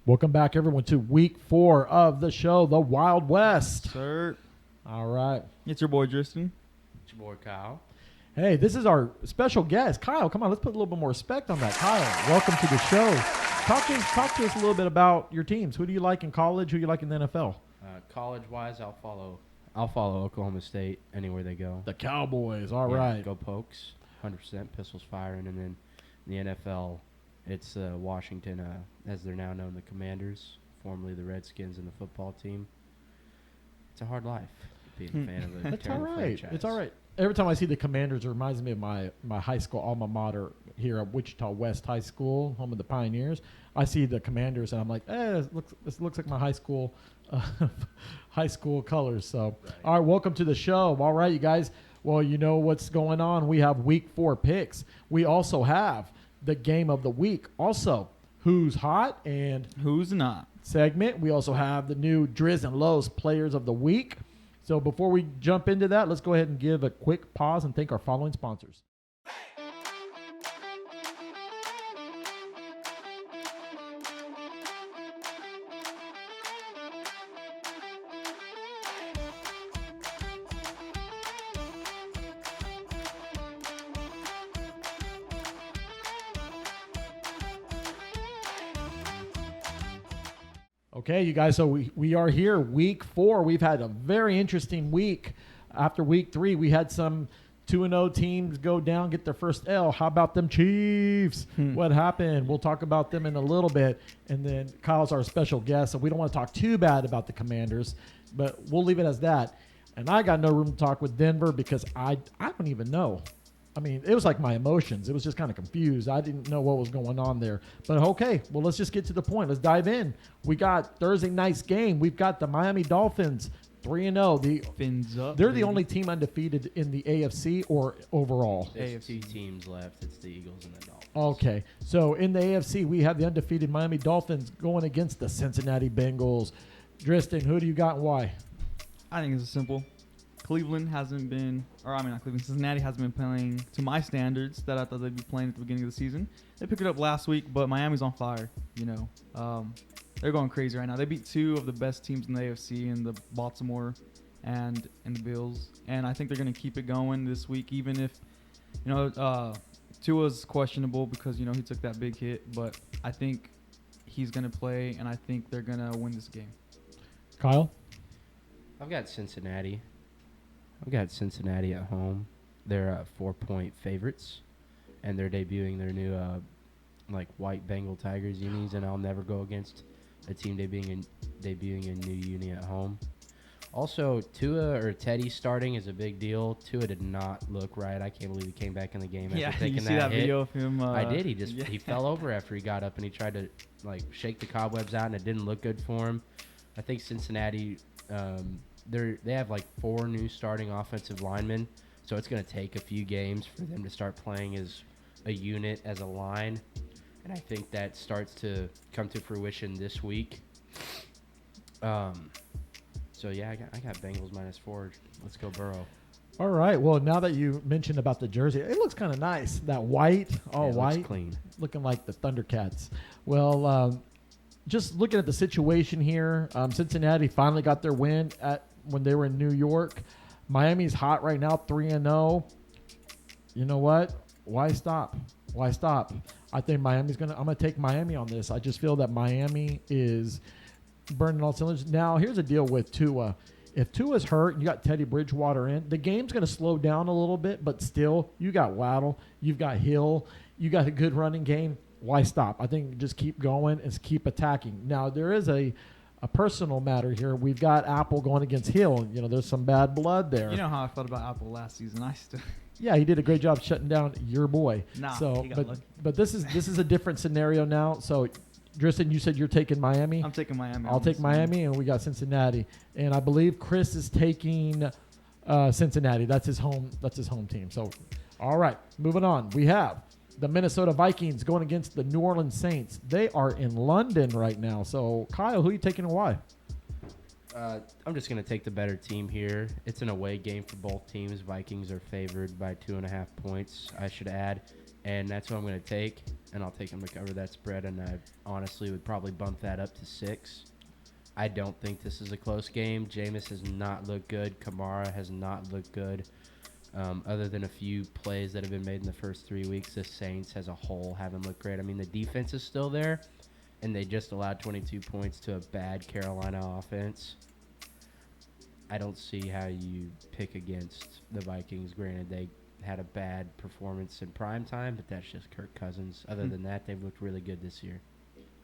Welcome back, everyone, to week 4 of the show, The Wild West. Sir. All right. It's your boy, Tristan. It's your boy, Kyle. Hey, this is our special guest, Kyle. Come on, let's put a little bit more respect on that. Kyle, welcome to the show. Talk to us a little bit about your teams. Who do you like in college? Who do you like in the NFL? College-wise, I'll follow Oklahoma State anywhere they go. The Cowboys. All right. Go Pokes. 100% pistols firing. And then in the NFL, it's Washington, as they're now known, the Commanders, formerly the Redskins and the football team. It's a hard life being a fan of a It's all terrible right. franchise. It's all right. Every time I see the Commanders, it reminds me of my high school alma mater here at Wichita West High School, home of the Pioneers. I see the Commanders, and I'm like, this looks like my high school colors. So, Right. All right, welcome to the show. All right, you guys. Well, you know what's going on. We have week 4 picks. We also have the game of the week. Also, who's hot and Who's not? segment. We also have the new Driz and Lowe's players of the week. So before we jump into that, let's go ahead and give a quick pause and thank our following sponsors. Okay, you guys, so we are here, week 4. We've had a very interesting week. After week 3, we had some 2-0 teams go down, get their first L. How about them Chiefs? What happened? We'll talk about them in a little bit. And then Kyle's our special guest, so we don't want to talk too bad about the Commanders, but we'll leave it as that. And I got no room to talk with Denver because I don't even know. I mean, it was like my emotions. It was just kind of confused. I didn't know what was going on there. But okay, well, let's just get to the point. Let's dive in. We got Thursday night's game. We've got the Miami Dolphins 3-0. Fins up. They're baby. the only team undefeated in the AFC or overall. There's AFC. 2 teams left. It's the Eagles and the Dolphins. Okay, so in the AFC, we have the undefeated Miami Dolphins going against the Cincinnati Bengals. Tristan, who do you got and why? I think it's simple. Cincinnati hasn't been playing to my standards that I thought they'd be playing at the beginning of the season. They picked it up last week, but Miami's on fire, They're going crazy right now. They beat 2 of the best teams in the AFC in the Baltimore and the Bills. And I think they're going to keep it going this week, even if, Tua's questionable because, he took that big hit. But I think he's going to play, and I think they're going to win this game. Kyle? I've got Cincinnati at home. They're 4-point favorites, and they're debuting their new white Bengal Tigers unis, and I'll never go against a team debuting a new uni at home. Also, Teddy starting is a big deal. Tua did not look right. I can't believe he came back in the game after taking you see that hit. video of him? I did. He fell over after he got up, and he tried to shake the cobwebs out, and it didn't look good for him. I think Cincinnati. They have 4 new starting offensive linemen, so it's going to take a few games for them to start playing as a unit, as a line, and I think that starts to come to fruition this week. So yeah, I got Bengals -4. Let's go Burrow. All right. Well, now that you mentioned about the jersey, it looks kind of nice. That white, all white. Looks clean. Looking like the Thundercats. Well, just looking at the situation here, Cincinnati finally got their win when they were in New York. Miami's hot right now, 3-0. You know what? Why stop? I think I'm gonna take Miami on this. I just feel that Miami is burning all cylinders. Now, here's the deal with Tua. If Tua's hurt and you got Teddy Bridgewater in, the game's going to slow down a little bit, but still, you got Waddle, you've got Hill, you got a good running game. Why stop? I think just keep going and keep attacking. Now, there is a personal matter here. We've got Apple going against Hill. There's some bad blood there. You know how I felt about Apple last season. Yeah, he did a great job shutting down your boy. Nah, so, he got lucky. but this is a different scenario now. So, Tristan, you said you're taking Miami. I'm taking Miami. I'll take Miami, and we got Cincinnati, and I believe Chris is taking Cincinnati. That's his home team. So, all right, moving on. We have the Minnesota Vikings going against the New Orleans Saints. They are in London right now. So, Kyle, who are you taking and why? I'm just going to take the better team here. It's an away game for both teams. Vikings are favored by 2.5 points, I should add, and that's what I'm going to take. and I'll take them to cover that spread, and I honestly would probably bump that up to 6. I don't think this is a close game. Jameis has not looked good. Kamara has not looked good. Other than a few plays that have been made in the first 3 weeks, the Saints as a whole haven't looked great. I mean, the defense is still there, and they just allowed 22 points to a bad Carolina offense. I don't see how you pick against the Vikings. Granted, they had a bad performance in prime time, but that's just Kirk Cousins. Other than that, they've looked really good this year.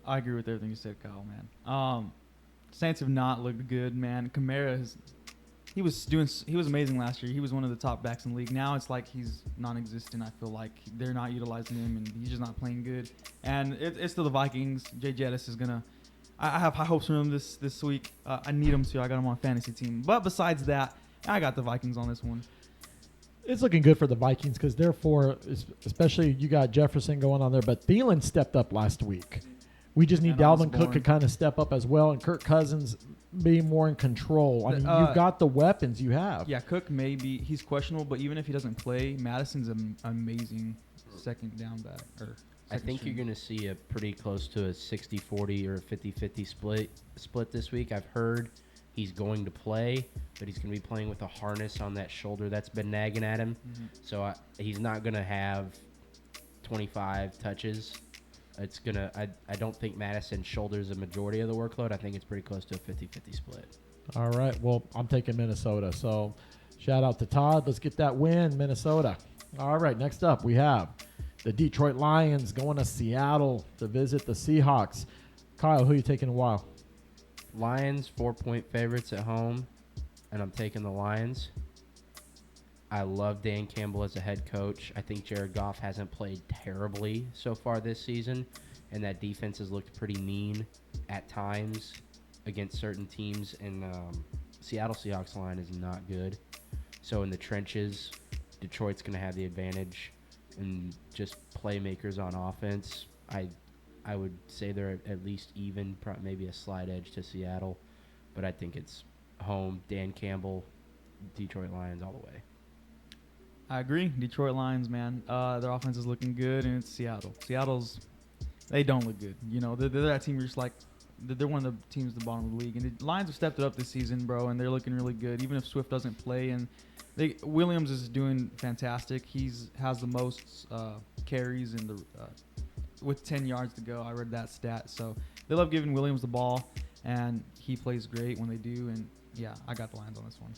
I agree with everything you said, Kyle, man. Saints have not looked good, man. Kamara he was amazing last year. He was one of the top backs in the league. Now it's like he's non-existent. I feel like they're not utilizing him, and he's just not playing good. And it's still the Vikings. Jay Jettis is gonna. I have high hopes for him this week. I need him to. I got him on a fantasy team. But besides that, I got the Vikings on this one. It's looking good for the Vikings because therefore, especially you got Jefferson going on there, but Thielen stepped up last week. We just need Dalvin Cook to kind of step up as well, and Kirk Cousins be more in control. I mean, you've got the weapons you have. Yeah, Cook he's questionable, but even if he doesn't play, Madison's an amazing second down back. I think you're going to see a pretty close to a 60-40 or a 50-50 split this week. I've heard he's going to play, but he's going to be playing with a harness on that shoulder that's been nagging at him. Mm-hmm. So he's not going to have 25 touches. It's gonna. I don't think Madison shoulders a majority of the workload. I think it's pretty close to a 50-50 split. All right. Well, I'm taking Minnesota. So shout out to Todd. Let's get that win, Minnesota. All right. Next up, we have the Detroit Lions going to Seattle to visit the Seahawks. Kyle, who are you taking a while? Lions 4-point favorites at home, and I'm taking the Lions. I love Dan Campbell as a head coach. I think Jared Goff hasn't played terribly so far this season, and that defense has looked pretty mean at times against certain teams, and Seattle Seahawks line is not good. So in the trenches, Detroit's going to have the advantage, and just playmakers on offense, I would say they're at least even, maybe a slight edge to Seattle, but I think it's home, Dan Campbell, Detroit Lions all the way. I agree. Detroit Lions, man. Their offense is looking good, and it's Seattle. They don't look good. You know, they're that team where just like, they're one of the teams at the bottom of the league. And the Lions have stepped it up this season, bro, and they're looking really good, even if Swift doesn't play. And Williams is doing fantastic. Has the most carries in the with 10 yards to go. I read that stat. So they love giving Williams the ball, and he plays great when they do. And, yeah, I got the Lions on this one.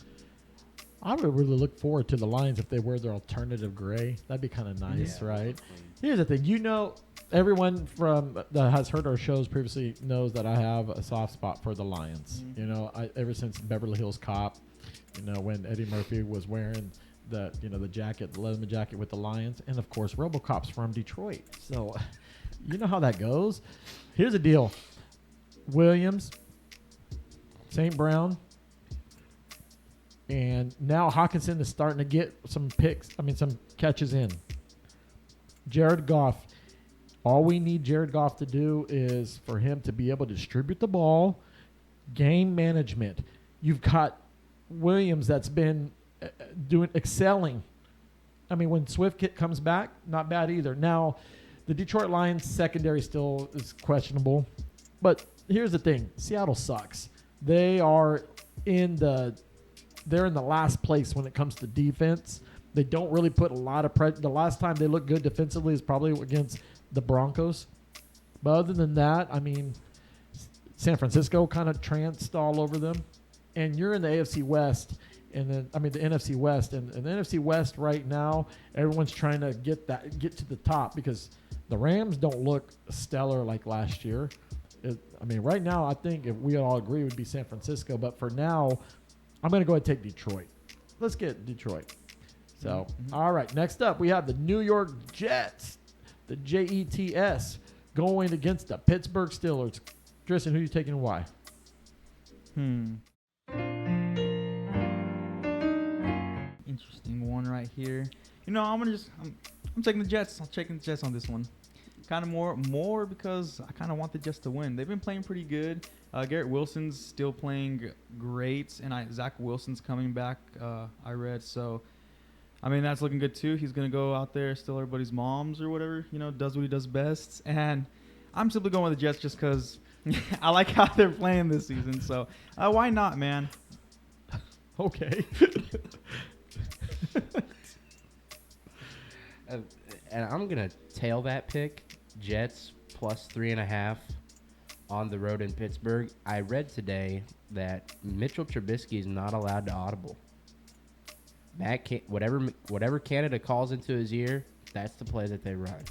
I would really look forward to the Lions if they wear their alternative gray. That'd be kind of nice, right? Here's the thing. You know, everyone that has heard our shows previously knows that I have a soft spot for the Lions. Mm-hmm. You know, ever since Beverly Hills Cop, you know, when Eddie Murphy was wearing the jacket, the Leatherman jacket with the Lions. And, of course, RoboCop's from Detroit. So, you know how that goes. Here's the deal. Williams, St. Brown, and now Hawkinson is starting to get some catches in. Jared Goff. All we need Jared Goff to do is for him to be able to distribute the ball, game management. You've got Williams that's been excelling. I mean, when Swift comes back, not bad either. Now, the Detroit Lions secondary still is questionable. But here's the thing. Seattle sucks. They're in the last place when it comes to defense. They don't really put a lot of pressure. The last time they looked good defensively is probably against the Broncos. But other than that, I mean, San Francisco kind of tranced all over them. And you're in the AFC West, and then the NFC West. And the NFC West right now, everyone's trying to get to the top because the Rams don't look stellar like last year. Right now, I think if we all agree, it would be San Francisco. But for now, I'm going to go ahead and take Detroit. Let's get Detroit. So, all right. Next up, we have the New York Jets, the Jets, going against the Pittsburgh Steelers. Tristan, who are you taking and why? Interesting one right here. You know, I'm taking the Jets. I'm taking the Jets on this one. Kind of more because I kind of want the Jets to win. They've been playing pretty good. Garrett Wilson's still playing great, and Zach Wilson's coming back. I read so. I mean, that's looking good too. He's going to go out there, steal everybody's moms or whatever, does what he does best. And I'm simply going with the Jets just because I like how they're playing this season. So why not, man? Okay. And I'm going to tail that pick. Jets plus 3.5 on the road in Pittsburgh. I read today that Mitchell Trubisky is not allowed to audible. Whatever Canada calls into his ear, that's the play that they run.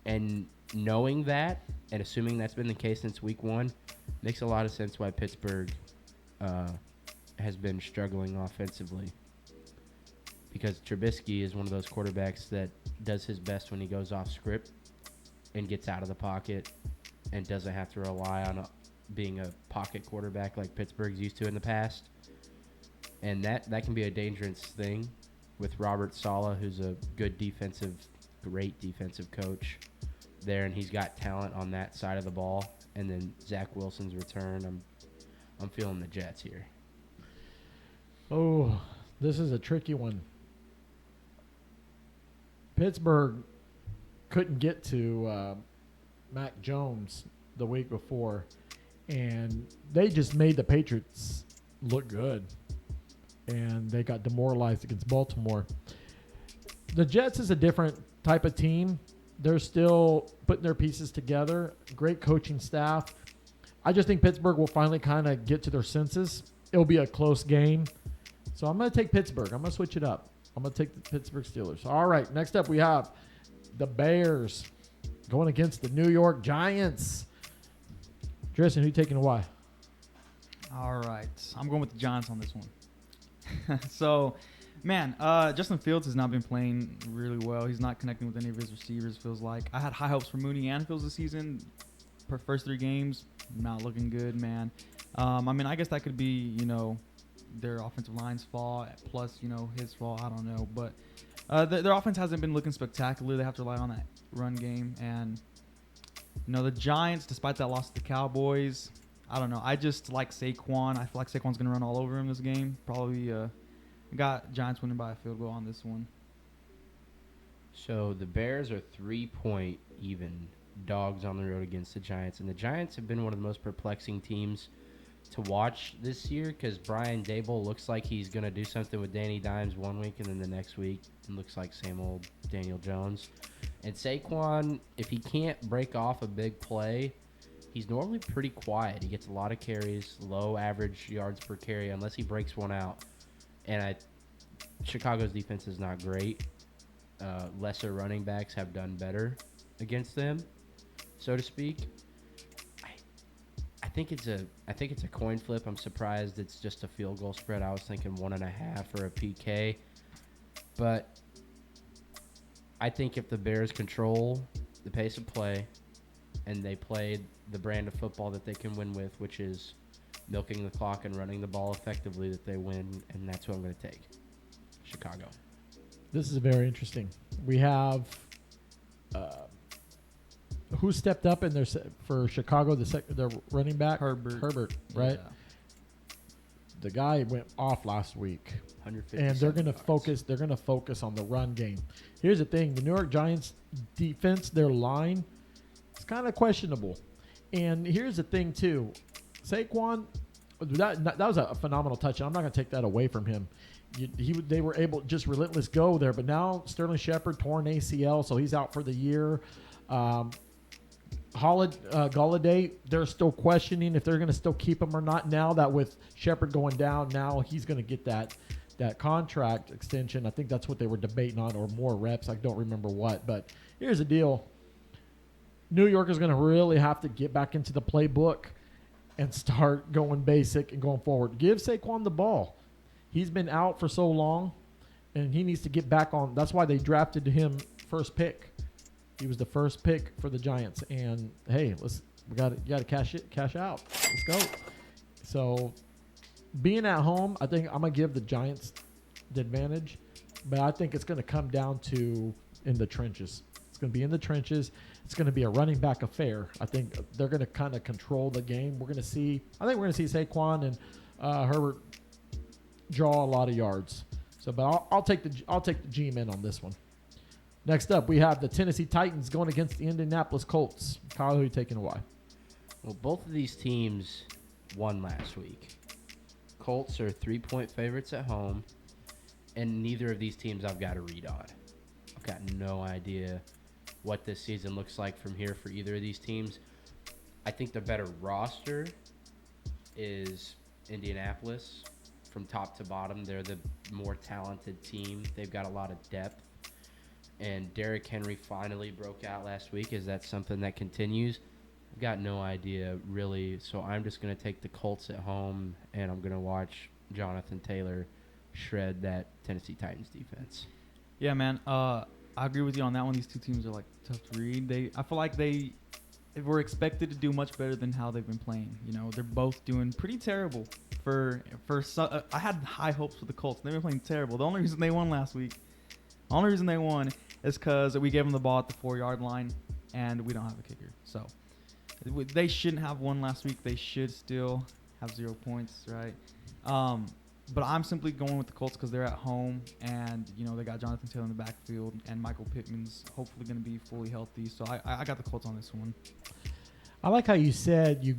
And knowing that, and assuming that's been the case since week 1, makes a lot of sense why Pittsburgh has been struggling offensively. Because Trubisky is one of those quarterbacks that does his best when he goes off script and gets out of the pocket and doesn't have to rely on being a pocket quarterback like Pittsburgh's used to in the past. And that can be a dangerous thing with Robert Saleh, who's a great defensive coach there, and he's got talent on that side of the ball. And then Zach Wilson's return, I'm feeling the Jets here. Oh, this is a tricky one. Pittsburgh couldn't get to Mac Jones the week before, and they just made the Patriots look good. And they got demoralized against Baltimore. The Jets is a different type of team. They're still putting their pieces together. Great coaching staff. I just think Pittsburgh will finally kind of get to their senses. It'll be a close game. So I'm going to take Pittsburgh. I'm going to switch it up. I'm going to take the Pittsburgh Steelers. All right, next up we have the Bears going against the New York Giants. Tristan, who you taking and why? All right. I'm going with the Giants on this one. So, man, Justin Fields has not been playing really well. He's not connecting with any of his receivers, feels like. I had high hopes for Mooney and Fields this season. Per first 3 games, not looking good, man. I mean, I guess that could be, their offensive line's fault, plus, his fault. I don't know. But their offense hasn't been looking spectacular. They have to rely on that run game. And, the Giants, despite that loss to the Cowboys, I don't know. I just like Saquon. I feel like Saquon's going to run all over him this game. Probably got Giants winning by a field goal on this one. So the Bears are 3-point even dogs on the road against the Giants. And the Giants have been one of the most perplexing teams to watch this year because Brian Daboll looks like he's going to do something with Danny Dimes one week and then the next week it looks like same old Daniel Jones. And Saquon, if he can't break off a big play, he's normally pretty quiet. He gets a lot of carries, low average yards per carry, unless he breaks one out. And Chicago's defense is not great. Lesser running backs have done better against them, so to speak. I think it's a coin flip. I'm surprised it's just a field goal spread. I was thinking 1.5 or a PK, but I think if the Bears control the pace of play and they play the brand of football that they can win with, which is milking the clock and running the ball effectively, that they win, and that's who I'm going to take. Chicago. This is very interesting. We have who stepped up in for Chicago, their running back? Herbert, right? Yeah. The guy went off last week. And they're going to focus. They're going to focus on the run game. Here's the thing: the New York Giants defense, their line, is kind of questionable. And here's the thing too: Saquon, that was a phenomenal touch. I'm not going to take that away from him. They were able just relentless go there. But now Sterling Shepard torn ACL, so he's out for the year. Golladay, they're still questioning if they're going to still keep him or not. Now that with Shepard going down, now he's going to get that contract extension. I think that's what they were debating on, or more reps. I don't remember what. But here's the deal. New York is going to really have to get back into the playbook and start going basic and going forward. Give Saquon the ball. He's been out for so long, and he needs to get back on. That's why they drafted him first pick. He was the first pick for the Giants. And, hey, you got to cash out. Let's go. So, being at home, I think I'm going to give the Giants the advantage. But I think it's going to come down to in the trenches. It's going to be in the trenches. It's going to be a running back affair. I think they're going to kind of control the game. I think we're going to see Saquon and Herbert draw a lot of yards. So, but I'll take the G-men on this one. Next up, we have the Tennessee Titans going against the Indianapolis Colts. Kyle, who are you taking and why? Well, both of these teams won last week. Colts are 3-point favorites at home, and neither of these teams I've got a read on. I've got no idea what this season looks like from here for either of these teams. I think the better roster is Indianapolis. From top to bottom, they're the more talented team. They've got a lot of depth. And Derrick Henry finally broke out last week. Is that something that continues? I've got no idea, really. So I'm just going to take the Colts at home, and I'm going to watch Jonathan Taylor shred that Tennessee Titans defense. Yeah, man. I agree with you on that one. These two teams are, like, tough to read. I feel like they were expected to do much better than how they've been playing. You know, they're both doing pretty terrible. I had high hopes for the Colts. They've been playing terrible. The only reason they won last week, is because we gave them the ball at the 4-yard line, and we don't have a kicker. So they shouldn't have won last week. They should still have 0 points, right? But I'm simply going with the Colts because they're at home, and you know they got Jonathan Taylor in the backfield, and Michael Pittman's hopefully going to be fully healthy. So I got the Colts on this one. I like how you said you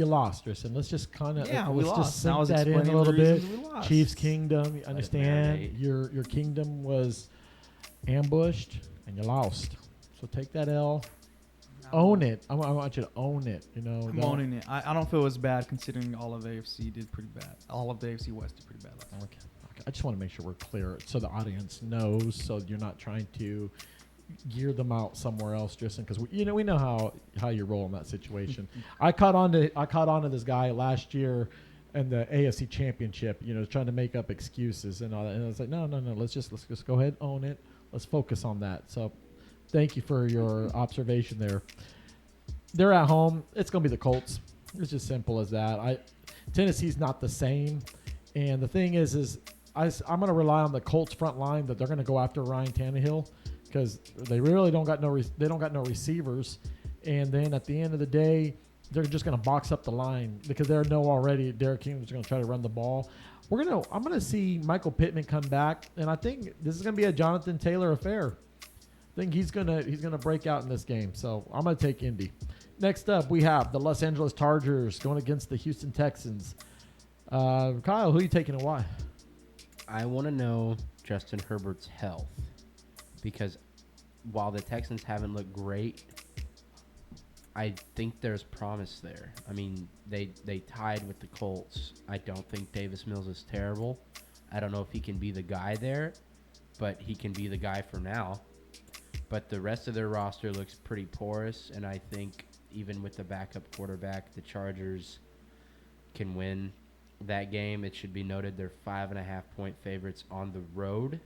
lost, Tristan. Let's just kind of we just lost. sink that in a little bit. Chiefs Kingdom, you understand your kingdom was ambushed and you lost. So take that L, own it. I want you to own it. You know, I'm owning it. I don't feel as bad considering all of AFC did pretty bad. All of the AFC West did pretty bad last week. Okay. I just want to make sure we're clear so the audience knows, so you're not trying to gear them out somewhere else, Tristan, because we know how you roll in that situation. I caught on to this guy last year in the AFC Championship, trying to make up excuses and all that. And I was like, no, let's just go ahead, own it. Let's focus on that. So, thank you for your observation there. They're at home. It's going to be the Colts. It's just simple as that. Tennessee's not the same, and the thing is I'm going to rely on the Colts front line that they're going to go after Ryan Tannehill, because they really don't got no receivers, and then at the end of the day, they're just going to box up the line because they know already Derrick Henry is going to try to run the ball. I'm going to see Michael Pittman come back, and I think this is going to be a Jonathan Taylor affair. I think he's going to break out in this game, so I'm going to take Indy. Next up, we have the Los Angeles Chargers going against the Houston Texans. Kyle, who are you taking and why? I want to know Justin Herbert's health, because while the Texans haven't looked great, I think there's promise there. I mean, they tied with the Colts. I don't think Davis Mills is terrible. I don't know if he can be the guy there, but he can be the guy for now. But the rest of their roster looks pretty porous, and I think even with the backup quarterback, the Chargers can win that game. It should be noted they're 5.5-point favorites on the road,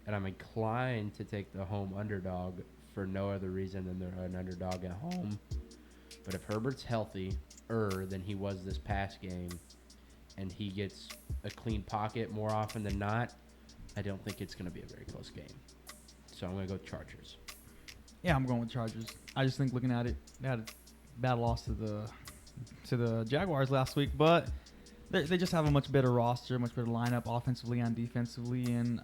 and I'm inclined to take the home underdog for no other reason than they're an underdog at home. But if Herbert's healthier than he was this past game, and he gets a clean pocket more often than not, I don't think it's going to be a very close game. So I'm going to go Chargers. Yeah, I'm going with Chargers. I just think looking at it, they had a bad loss to the Jaguars last week, but they just have a much better roster, much better lineup offensively and defensively, and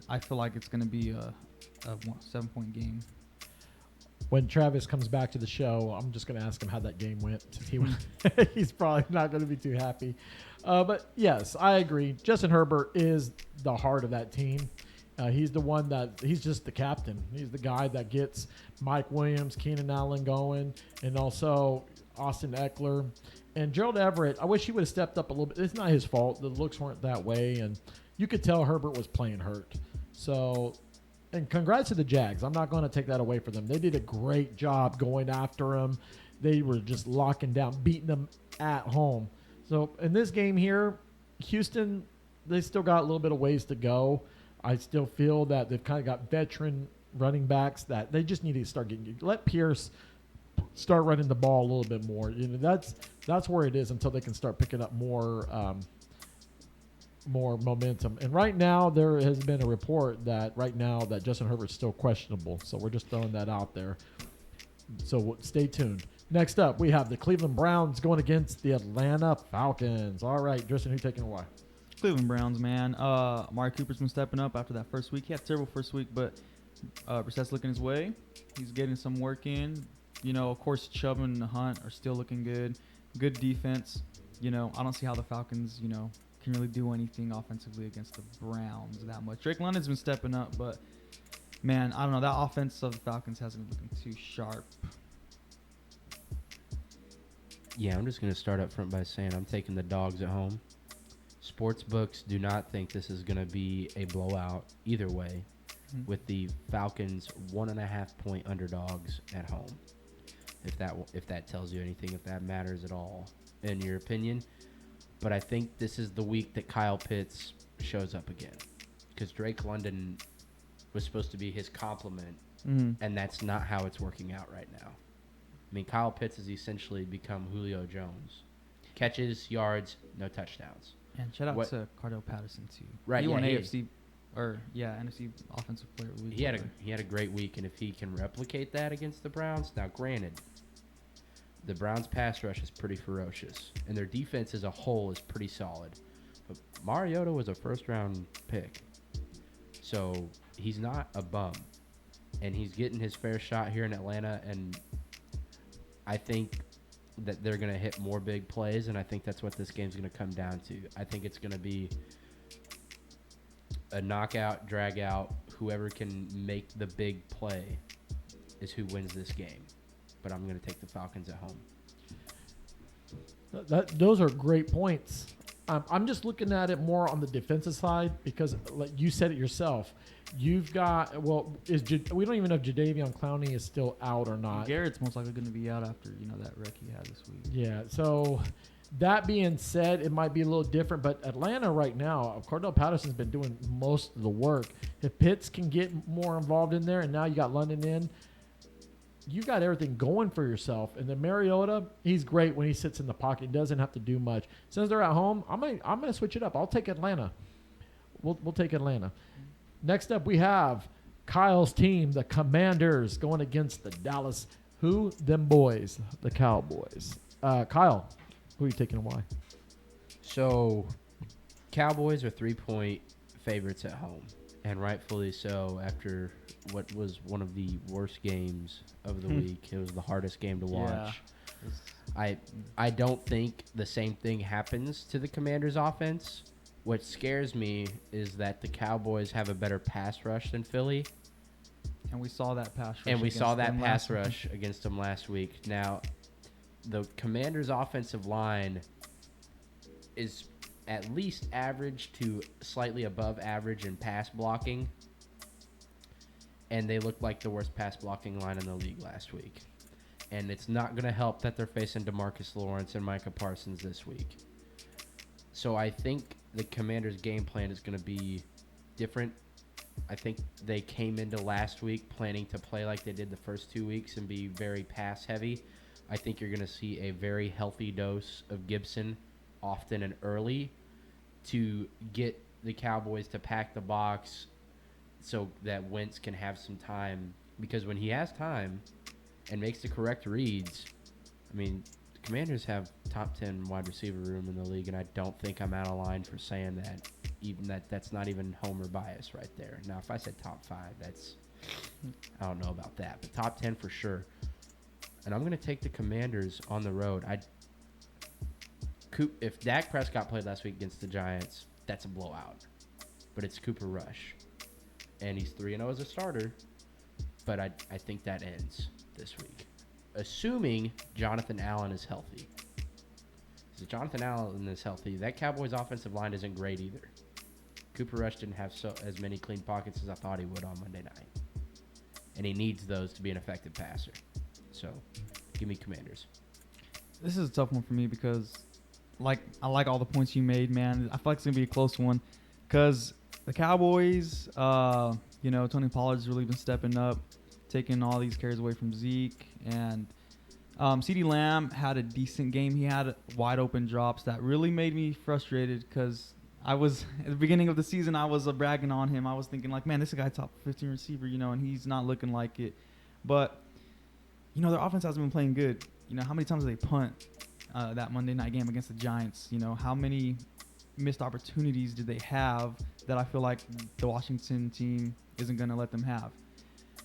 I feel like it's going to be a 7-point game. When Travis comes back to the show, I'm just going to ask him how that game went. He's probably not going to be too happy. But, yes, I agree. Justin Herbert is the heart of that team. He's the one he's just the captain. He's the guy that gets Mike Williams, Keenan Allen going, and also Austin Eckler. And Gerald Everett, I wish he would have stepped up a little bit. It's not his fault. The looks weren't that way, and you could tell Herbert was playing hurt. So, and congrats to the Jags. I'm not going to take that away from them. They did a great job going after him. They were just locking down, beating them at home. So, in this game here, Houston, they still got a little bit of ways to go. I still feel that they've kind of got veteran running backs that they just need to start let Pierce start running the ball a little bit more. That's where it is until they can start picking up more momentum. And right now there has been a report that Justin Herbert's still questionable. So we're just throwing that out there. So stay tuned. Next up, we have the Cleveland Browns going against the Atlanta Falcons. All right, Tristan, who taking a why? Cleveland Browns, man. Amari Cooper's been stepping up after that first week. He had a terrible first week, but Brissett's looking his way. He's getting some work in. You know, of course, Chubb and Hunt are still looking good. Good defense. You know, I don't see how the Falcons, you know, can really do anything offensively against the Browns that much. Drake London's been stepping up, but, man, I don't know. That offense of the Falcons hasn't been looking too sharp. Yeah, I'm just going to start up front by saying I'm taking the dogs at home. Sports books do not think this is going to be a blowout either way, with the Falcons 1.5-point underdogs at home. If that tells you anything, if that matters at all in your opinion. But I think this is the week that Kyle Pitts shows up again, because Drake London was supposed to be his complement, and that's not how it's working out right now. I mean, Kyle Pitts has essentially become Julio Jones. Catches, yards, no touchdowns. And shout out to Cardell Patterson too. Right, he won yeah, NFC Offensive Player of the Week. He had a great week, and if he can replicate that against the Browns, now granted, the Browns' pass rush is pretty ferocious, and their defense as a whole is pretty solid. But Mariota was a first-round pick, so he's not a bum, and he's getting his fair shot here in Atlanta, and I think that they're going to hit more big plays, and I think that's what this game's going to come down to. I think it's going to be a knockout, drag out. Whoever can make the big play is who wins this game. But I'm going to take the Falcons at home. Those are great points. I'm just looking at it more on the defensive side because, like you said it yourself, you've got we don't even know if Jadeveon Clowney is still out or not. Garrett's most likely going to be out after that wreck he had this week. Yeah. So that being said, it might be a little different, but Atlanta right now, Cordell Patterson's been doing most of the work. If Pitts can get more involved in there, and now you got London in, you got everything going for yourself. And then Mariota, he's great when he sits in the pocket. He doesn't have to do much. Since they're at home, I'm gonna switch it up. I'll take Atlanta. We'll take Atlanta. Next up, we have Kyle's team, the Commanders, going against the Dallas. Who? Them boys, the Cowboys. Kyle, who are you taking and why? So, Cowboys are 3-point favorites at home, and rightfully so after what was one of the worst games of the week. It was the hardest game to watch. Yeah. I don't think the same thing happens to the Commanders' offense. What scares me is that the Cowboys have a better pass rush than Philly. And we saw that pass rush. And we saw that pass rush against them last week. Now, the Commanders' offensive line is at least average to slightly above average in pass blocking. And they looked like the worst pass blocking line in the league last week. And it's not going to help that they're facing DeMarcus Lawrence and Micah Parsons this week. So I think the Commanders' game plan is going to be different. I think they came into last week planning to play like they did the first 2 weeks and be very pass heavy. I think you're going to see a very healthy dose of Gibson often and early to get the Cowboys to pack the box so that Wentz can have some time. Because when he has time and makes the correct reads, I mean, the Commanders have top 10 wide receiver room in the league, and I don't think I'm out of line for saying that. Even that's not even homer bias right there. Now, if I said top 5, I don't know about that, but top 10 for sure. And I'm going to take the Commanders on the road. If Dak Prescott played last week against the Giants, that's a blowout. But it's Cooper Rush. And he's 3-0 as a starter. But I think that ends this week. Assuming Jonathan Allen is healthy. If Jonathan Allen is healthy, that Cowboys offensive line isn't great either. Cooper Rush didn't have as many clean pockets as I thought he would on Monday night. And he needs those to be an effective passer. So, give me Commanders. This is a tough one for me because I like all the points you made, man. I feel like it's going to be a close one because the Cowboys, Tony Pollard's really been stepping up, taking all these carries away from Zeke. And CeeDee Lamb had a decent game. He had wide open drops that really made me frustrated because at the beginning of the season, I was bragging on him. I was thinking like, man, this guy top 15 receiver, and he's not looking like it. But, their offense hasn't been playing good. How many times did they punt that Monday night game against the Giants? How many missed opportunities did they have that I feel like the Washington team isn't going to let them have.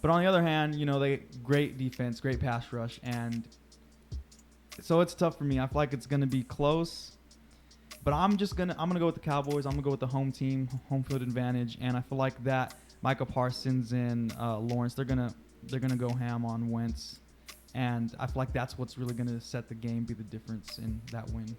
But on the other hand, they great defense, great pass rush, and so it's tough for me. I feel like it's going to be close, but I'm gonna go with the Cowboys. I'm gonna go with the home team, home field advantage, and I feel like that Micah Parsons and Lawrence, they're gonna go ham on Wentz, and I feel like that's what's really gonna set the game, be the difference in that win.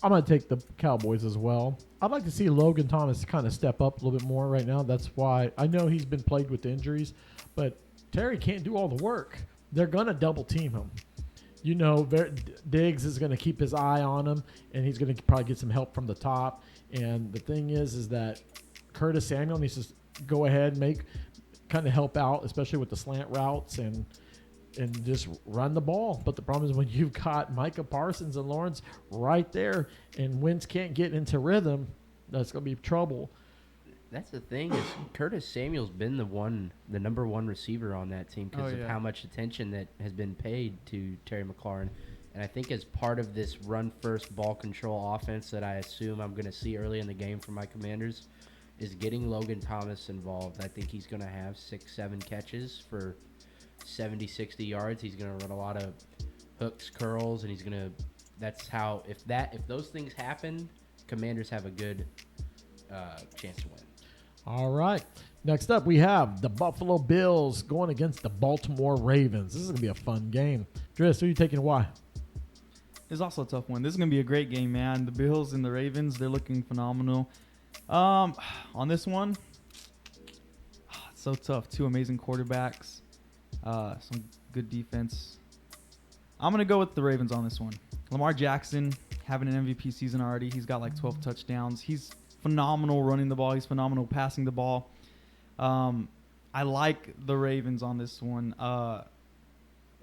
I'm going to take the Cowboys as well. I'd like to see Logan Thomas kind of step up a little bit more right now. That's why I know he's been plagued with injuries, but Terry can't do all the work. They're going to double team him. Diggs is going to keep his eye on him, and he's going to probably get some help from the top. And the thing is that Curtis Samuel needs to go ahead and kind of help out, especially with the slant routes and just run the ball. But the problem is when you've got Micah Parsons and Lawrence right there and Wentz can't get into rhythm, that's going to be trouble. That's the thing is Curtis Samuel's been the number one receiver on that team because of how much attention that has been paid to Terry McLaurin. And I think as part of this run-first ball control offense that I assume I'm going to see early in the game from my Commanders is getting Logan Thomas involved. I think he's going to have 6-7 catches for 70, 60 yards. He's going to run a lot of hooks, curls, and that's how, if those things happen, Commanders have a good chance to win. All right. Next up, we have the Buffalo Bills going against the Baltimore Ravens. This is going to be a fun game. Driss, who are you taking? Why? It's also a tough one. This is going to be a great game, man. The Bills and the Ravens, they're looking phenomenal. On this one, it's so tough. Two amazing quarterbacks. Some good defense. I'm going to go with the Ravens on this one. Lamar Jackson having an MVP season already. He's got like 12 touchdowns. He's phenomenal running the ball. He's phenomenal passing the ball. I like the Ravens on this one.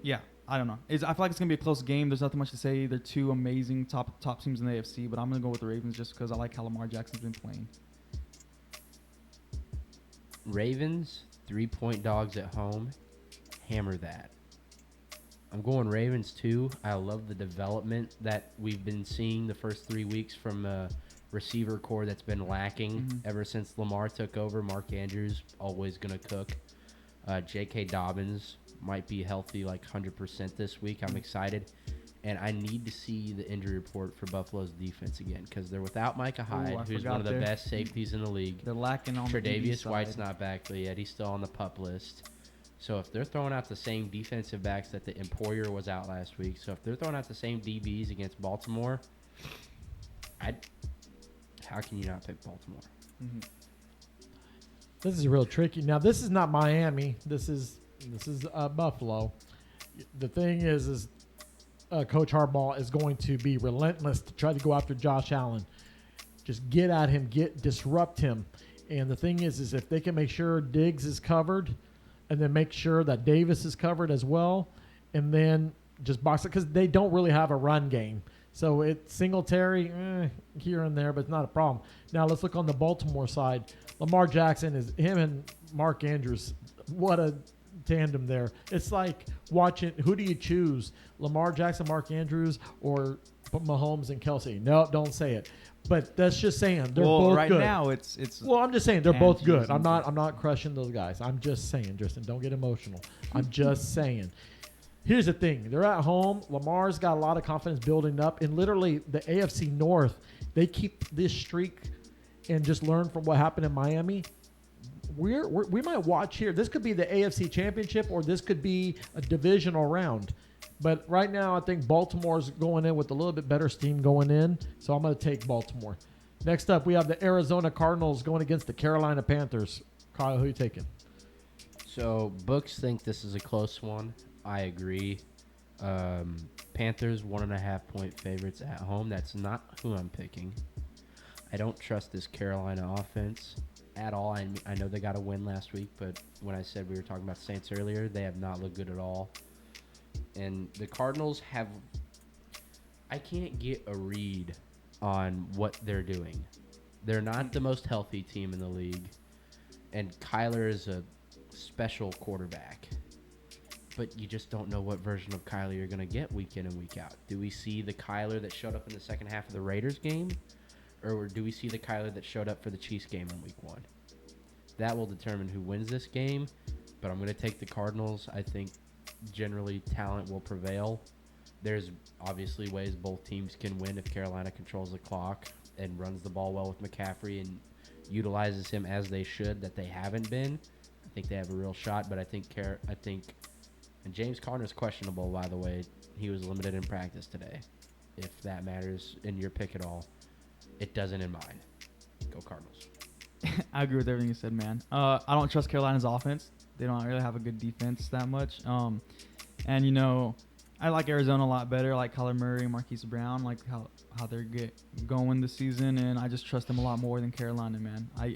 Yeah, I don't know. I feel like it's going to be a close game. There's nothing much to say. They're two amazing top teams in the AFC, but I'm going to go with the Ravens just because I like how Lamar Jackson's been playing. Ravens, 3-point dogs at home. Hammer that. I'm going Ravens too. I love the development that we've been seeing the first 3 weeks from a receiver core that's been lacking ever since Lamar took over. Mark Andrews always going to cook. J.K. Dobbins might be healthy like 100% this week. I'm excited. And I need to see the injury report for Buffalo's defense again because they're without Micah Hyde, who's one of the best safeties in the league. They're lacking on Tre'Davious White's not back yet. He's still on the PUP list. So if they're throwing out the same defensive backs that the Empoyer was out last week, so if they're throwing out the same DBs against Baltimore, how can you not pick Baltimore? Mm-hmm. This is real tricky. Now, this is not Miami. This is Buffalo. The thing is Coach Harbaugh is going to be relentless to try to go after Josh Allen. Just get at him, disrupt him. And the thing is if they can make sure Diggs is covered and then make sure that Davis is covered as well, and then just box it because they don't really have a run game. So it's Singletary here and there, but it's not a problem. Now let's look on the Baltimore side. Lamar Jackson is him and Mark Andrews. What a tandem there. It's like watching, who do you choose? Lamar Jackson, Mark Andrews, or Mahomes and Kelsey? No, don't say it. But that's just saying they're both right good. Now it's. Well, I'm just saying they're both good. I'm not crushing those guys. I'm just saying, Tristan, don't get emotional. I'm just saying. Here's the thing. They're at home. Lamar's got a lot of confidence building up. And literally, the AFC North, they keep this streak and just learn from what happened in Miami. We might watch here. This could be the AFC Championship or this could be a divisional round. But right now, I think Baltimore's going in with a little bit better steam going in. So I'm going to take Baltimore. Next up, we have the Arizona Cardinals going against the Carolina Panthers. Kyle, who are you taking? So books think this is a close one. I agree. Panthers 1.5-point favorites at home. That's not who I'm picking. I don't trust this Carolina offense at all. I know they got a win last week, but when I said we were talking about Saints earlier, they have not looked good at all. And the Cardinals have – I can't get a read on what they're doing. They're not the most healthy team in the league, and Kyler is a special quarterback. But you just don't know what version of Kyler you're going to get week in and week out. Do we see the Kyler that showed up in the second half of the Raiders game? or do we see the Kyler that showed up for the Chiefs game in week 1? That will determine who wins this game, but I'm going to take the Cardinals. I think generally talent will prevail. There's obviously ways both teams can win if Carolina controls the clock and runs the ball well with McCaffrey and utilizes him as they should, that they haven't been. I think they have a real shot, but I think and James Conner's questionable, by the way. He was limited in practice today. If that matters in your pick at all, it doesn't in mine. Go Cardinals. I agree with everything you said, man. I don't trust Carolina's offense. They don't really have a good defense that much. And, you know, I like Arizona a lot better. I like Kyler Murray and Marquise Brown, like how they're going this season. And I just trust them a lot more than Carolina, man. I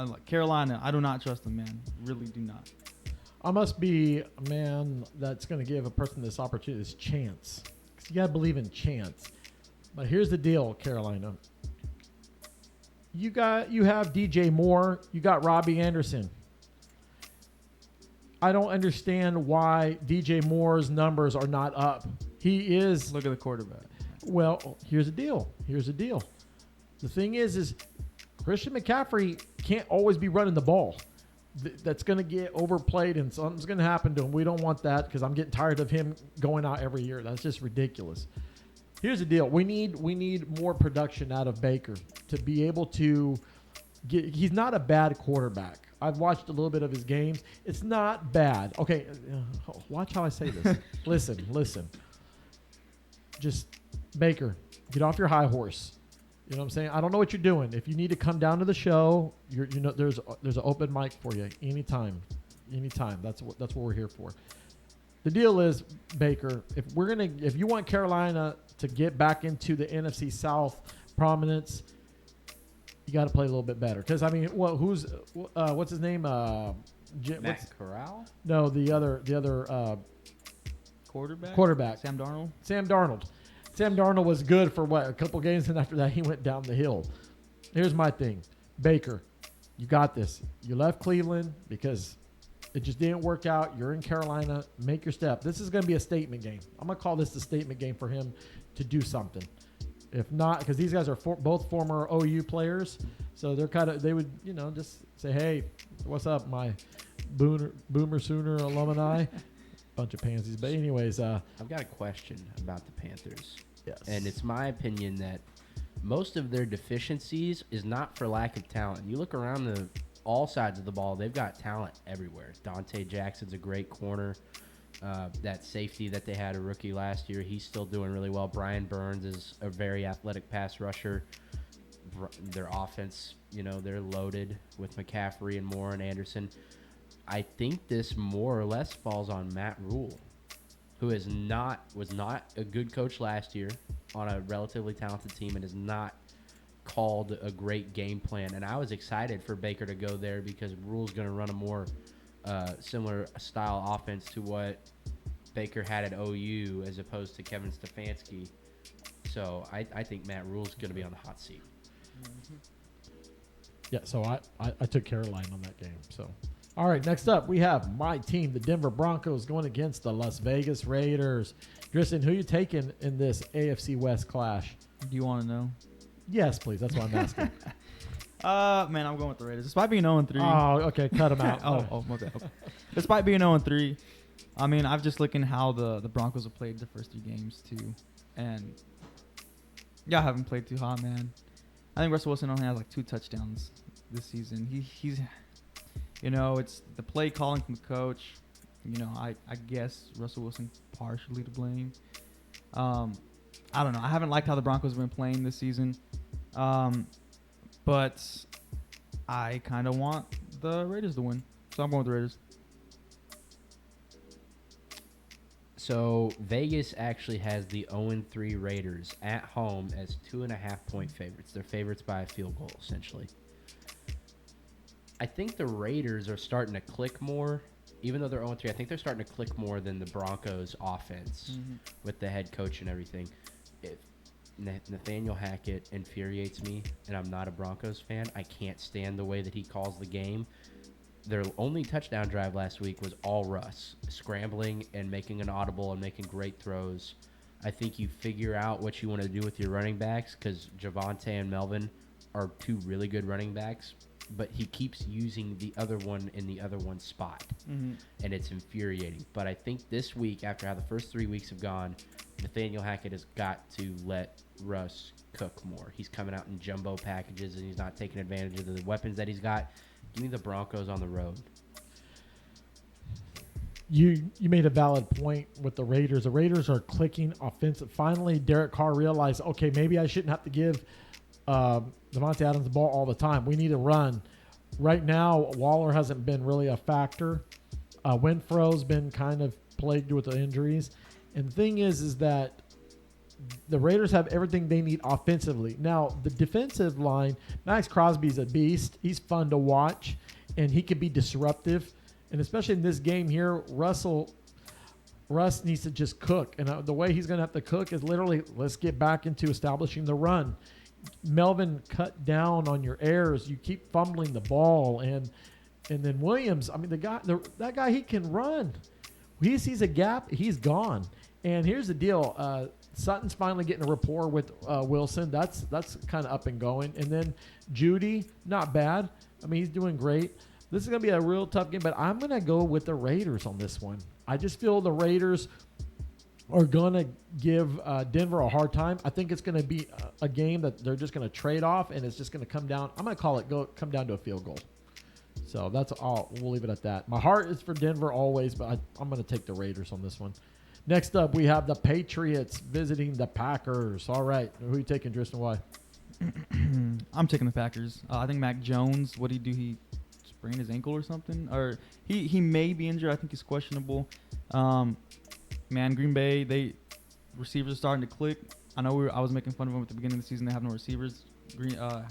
like Carolina. I do not trust them, man. Really do not. I must be a man that's going to give a person this opportunity, this chance. 'Cause you got to believe in chance. But here's the deal, Carolina. You have DJ Moore. You got Robbie Anderson. I don't understand why DJ Moore's numbers are not up. He is. Look at the quarterback. Well, here's the deal. The thing is Christian McCaffrey can't always be running the ball. That's going to get overplayed and something's going to happen to him. We don't want that because I'm getting tired of him going out every year. That's just ridiculous. Here's the deal. We need more production out of Baker to be able to get. He's not a bad quarterback. I've watched a little bit of his games. It's not bad. Okay, watch how I say this. Listen. Just Baker, get off your high horse. You know what I'm saying? I don't know what you're doing. If you need to come down to the show, there's an open mic for you anytime. That's what we're here for. The deal is, Baker, if you want Carolina to get back into the NFC South prominence, you got to play a little bit better. Because I mean, what's his name? Matt Corral? No, the other Quarterback. Sam Darnold. Sam Darnold was good for a couple games, and after that, he went down the hill. Here's my thing. Baker, you got this. You left Cleveland because it just didn't work out. You're in Carolina. Make your step. This is going to be a statement game. I'm going to call this the statement game for him to do something. If not, because these guys are both former OU players, so they would, just say, hey, what's up, my Boomer Sooner alumni? Bunch of pansies. But anyways, I've got a question about the Panthers. Yes. And it's my opinion that most of their deficiencies is not for lack of talent. You look around all sides of the ball, they've got talent everywhere. Dante Jackson's a great corner. That safety that they had, a rookie last year, he's still doing really well. Brian Burns is a very athletic pass rusher. Their offense, they're loaded with McCaffrey and Moore and Anderson. I think this more or less falls on Matt Rule, who was not a good coach last year on a relatively talented team and has not called a great game plan. And I was excited for Baker to go there because Rule's going to run a more similar style offense to what Baker had at OU as opposed to Kevin Stefanski. So I think Matt Rule's going to be on the hot seat. Mm-hmm. Yeah, so I took Carolina on that game. So, all right, next up we have my team, the Denver Broncos, going against the Las Vegas Raiders. Tristan, who you taking in this AFC West clash? Do you want to know? Yes, please. That's what I'm asking. Man, I'm going with the Raiders. Despite being 0-3. Oh, okay. Cut them out. Okay. Despite being 0-3, I mean, I've just looking how the Broncos have played the first 3 games too, and I haven't played too hot, man. I think Russell Wilson only has like 2 touchdowns this season. He's it's the play calling from the coach. I guess Russell Wilson partially to blame. I don't know. I haven't liked how the Broncos have been playing this season. But I kind of want the Raiders to win. So I'm going with the Raiders. So Vegas actually has the 0-3 Raiders at home as 2.5-point favorites. They're favorites by a field goal, essentially. I think the Raiders are starting to click more. Even though they're 0-3, I think they're starting to click more than the Broncos offense with the head coach and everything. Nathaniel Hackett infuriates me, and I'm not a Broncos fan. I can't stand the way that he calls the game. Their only touchdown drive last week was all Russ, scrambling and making an audible and making great throws. I think you figure out what you want to do with your running backs because Javonte and Melvin are two really good running backs, but he keeps using the other one in the other one's spot, and it's infuriating. But I think this week, after how the first 3 weeks have gone, Nathaniel Hackett has got to let Russ cook more. He's coming out in jumbo packages, and he's not taking advantage of the weapons that he's got. Give me the Broncos on the road. You made a valid point with the Raiders. The Raiders are clicking offensive. Finally, Derek Carr realized, okay, maybe I shouldn't have to give Devontae Adams the ball all the time. We need to run. Right now, Waller hasn't been really a factor. Winfrow's been kind of plagued with the injuries. And the thing is that the Raiders have everything they need offensively. Now, the defensive line, Max Crosby's a beast. He's fun to watch, and he can be disruptive. And especially in this game here, Russ needs to just cook. And the way he's going to have to cook is literally, let's get back into establishing the run. Melvin, cut down on your errors. You keep fumbling the ball. And then Williams, I mean, that guy, he can run. He sees a gap, he's gone. And here's the deal. Sutton's finally getting a rapport with Wilson. That's kind of up and going. And then Judy, not bad. I mean, he's doing great. This is going to be a real tough game, but I'm going to go with the Raiders on this one. I just feel the Raiders are going to give Denver a hard time. I think it's going to be a game that they're just going to trade off, and it's just going to come down. I'm going to call it come down to a field goal. So that's all. We'll leave it at that. My heart is for Denver always, but I'm going to take the Raiders on this one. Next up, we have the Patriots visiting the Packers. All right. Who are you taking, Tristan? Why? I'm taking the Packers. I think Mac Jones, what did he do? He sprained his ankle or something? Or he may be injured. I think he's questionable. Man, Green Bay, receivers are starting to click. I know I was making fun of them at the beginning of the season. They have no receivers.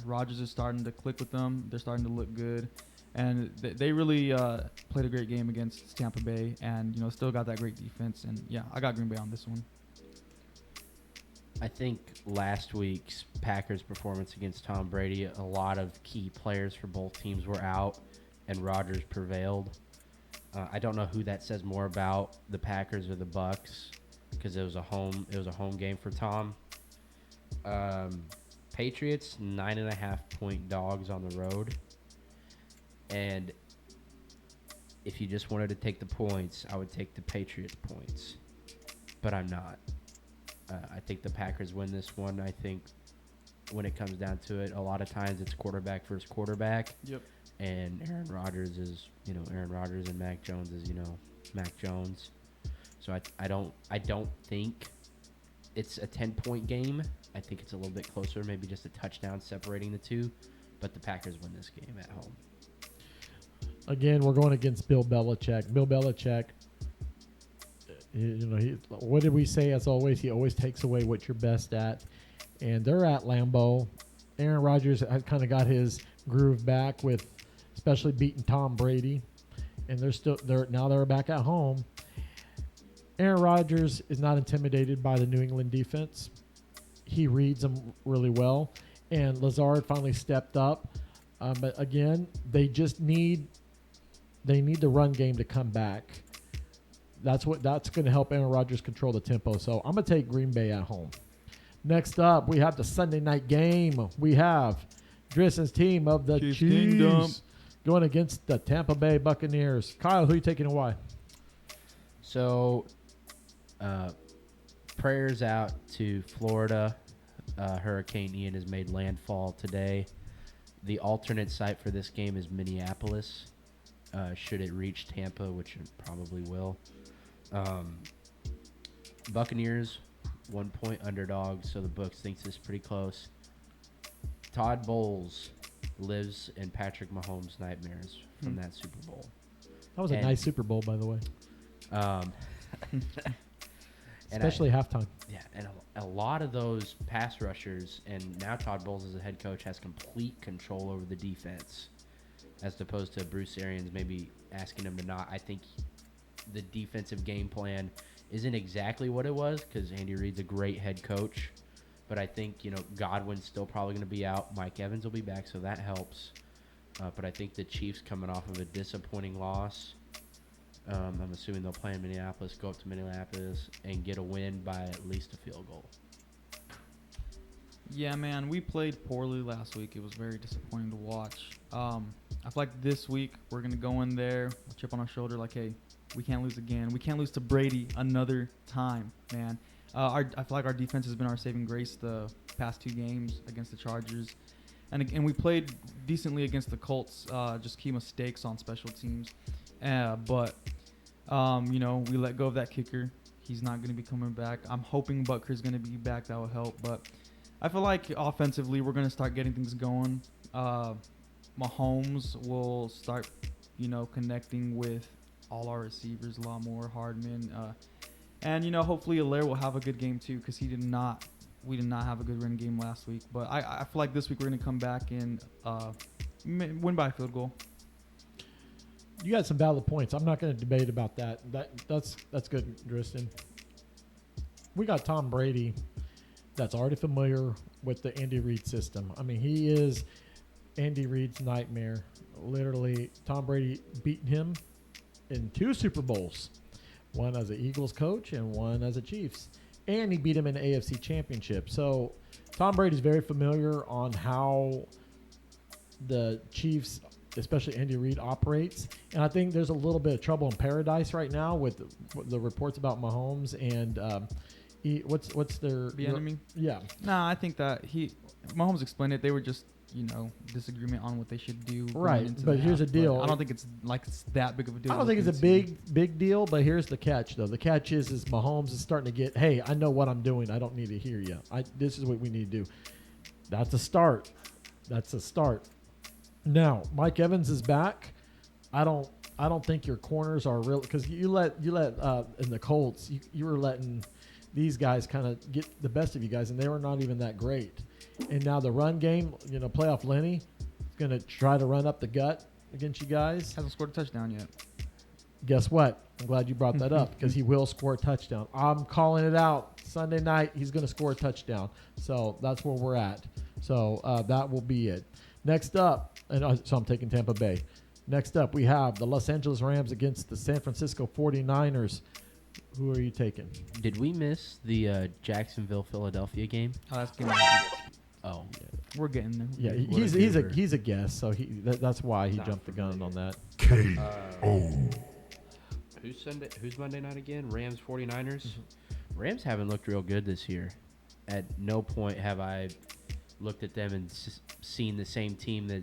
Rodgers is starting to click with them. They're starting to look good. And they really played a great game against Tampa Bay and, still got that great defense. And, yeah, I got Green Bay on this one. I think last week's Packers performance against Tom Brady, a lot of key players for both teams were out, and Rodgers prevailed. I don't know who that says more about, the Packers or the Bucks, because it was a home game for Tom. Patriots 9.5-point dogs on the road, and if you just wanted to take the points, I would take the Patriots points, but I'm not. I think the Packers win this one. I think when it comes down to it, a lot of times it's quarterback versus quarterback. Yep. And Aaron Rodgers is, Aaron Rodgers, and Mac Jones is, Mac Jones. So I don't think it's a 10-point game. I think it's a little bit closer, maybe just a touchdown separating the two. But the Packers win this game at home. Again, we're going against Bill Belichick. Bill Belichick, what did we say as always? He always takes away what you're best at. And they're at Lambeau. Aaron Rodgers has kind of got his groove back with especially beating Tom Brady. And they're back at home. Aaron Rodgers is not intimidated by the New England defense. He reads them really well. And Lazard finally stepped up. But again, they need the run game to come back. That's going to help Aaron Rodgers control the tempo. So I'm going to take Green Bay at home. Next up, we have the Sunday night game. We have Dristan's team of the Chiefs going against the Tampa Bay Buccaneers. Kyle, who are you taking and why? So, prayers out to Florida. Hurricane Ian has made landfall today. The alternate site for this game is Minneapolis. Should it reach Tampa, which it probably will. Buccaneers, 1-point underdogs, so the books thinks it's pretty close. Todd Bowles lives in Patrick Mahomes' nightmares from that Super Bowl. That was a nice Super Bowl, by the way. Especially halftime. Yeah, and a lot of those pass rushers, and now Todd Bowles as a head coach has complete control over the defense, as opposed to Bruce Arians maybe asking him to not. I think the defensive game plan isn't exactly what it was because Andy Reid's a great head coach. But I think, Godwin's still probably going to be out. Mike Evans will be back, so that helps. But I think the Chiefs coming off of a disappointing loss, I'm assuming they'll play in Minneapolis, go up to Minneapolis, and get a win by at least a field goal. Yeah, man, we played poorly last week. It was very disappointing to watch. I feel like this week we're going to go in there, a chip on our shoulder, like, hey, we can't lose again. We can't lose to Brady another time, man. I feel like our defense has been our saving grace the past 2 games against the Chargers. And we played decently against the Colts, just key mistakes on special teams. But you know, we let go of that kicker. He's not going to be coming back. I'm hoping Butker's going to be back. That will help. But I feel like offensively we're going to start getting things going. Mahomes will start, you know, connecting with all our receivers a lot more. Hardman. And, you know, hopefully Allaire will have a good game too, because we did not have a good run game last week. But I feel like this week we're going to come back and win by a field goal. You got some valid points. I'm not going to debate about that. That's good, Tristan. We got Tom Brady that's already familiar with the Andy Reid system. I mean, he is Andy Reid's nightmare. Literally, Tom Brady beat him in 2 Super Bowls, one as an Eagles coach and one as a Chiefs. And he beat him in the AFC Championship. So Tom Brady's very familiar on how the Chiefs, especially Andy Reid, operates. And I think there's a little bit of trouble in paradise right now with the reports about Mahomes and what's their enemy? Yeah. Nah, I think that Mahomes explained it. They were just, you know, disagreement on what they should do. Right, but here's the deal. I don't think it's that big of a deal. I don't think it's a big deal, but here's the catch, though. The catch is Mahomes is starting to get, hey, I know what I'm doing. I don't need to hear you. This is what we need to do. That's a start. Now, Mike Evans is back. I don't think your corners are real, because you let in the Colts, you were letting these guys kind of get the best of you guys, and they were not even that great. And now the run game, you know, playoff Lenny is going to try to run up the gut against you guys. Hasn't scored a touchdown yet. Guess what? I'm glad you brought that up, because he will score a touchdown. I'm calling it out. Sunday night, he's going to score a touchdown. So that's where we're at. So that will be it. Next up, so I'm taking Tampa Bay. Next up, we have the Los Angeles Rams against the San Francisco 49ers. Who are you taking? Did we miss the Jacksonville-Philadelphia game? Oh, that's good. Oh. Yeah. We're getting there. Yeah, he's a guest, so that's why he jumped the gun on that. KO. Who's Monday night again? Rams 49ers. Rams haven't looked real good this year. At no point have I looked at them and seen the same team that,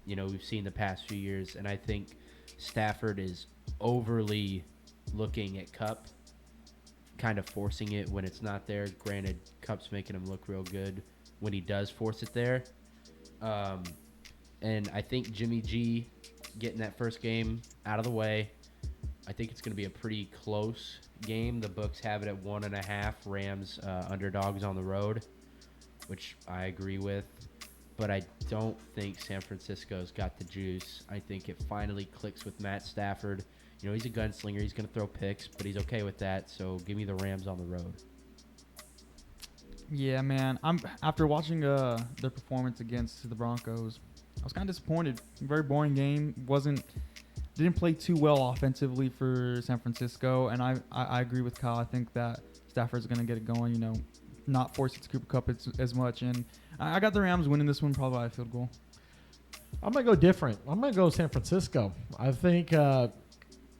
you know, we've seen the past few years. And I think Stafford is overly looking at Kupp, kind of forcing it when it's not there. Granted, Kupp's making him look real good when he does force it there. And I think Jimmy G getting that first game out of the way, I think it's going to be a pretty close game. The books have it at 1.5 Rams underdogs on the road, which I agree with. But I don't think San Francisco's got the juice. I think it finally clicks with Matt Stafford. You know, he's a gunslinger. He's going to throw picks, but he's okay with that. So give me the Rams on the road. Yeah, man. After watching their performance against the Broncos, I was kind of disappointed. Very boring game. Didn't play too well offensively for San Francisco, and I agree with Kyle. I think that Stafford's going to get it going. You know, not force it to Cooper Kupp as much, and I got the Rams winning this one probably by a field goal. I'm going to go different. I'm going to go San Francisco. I think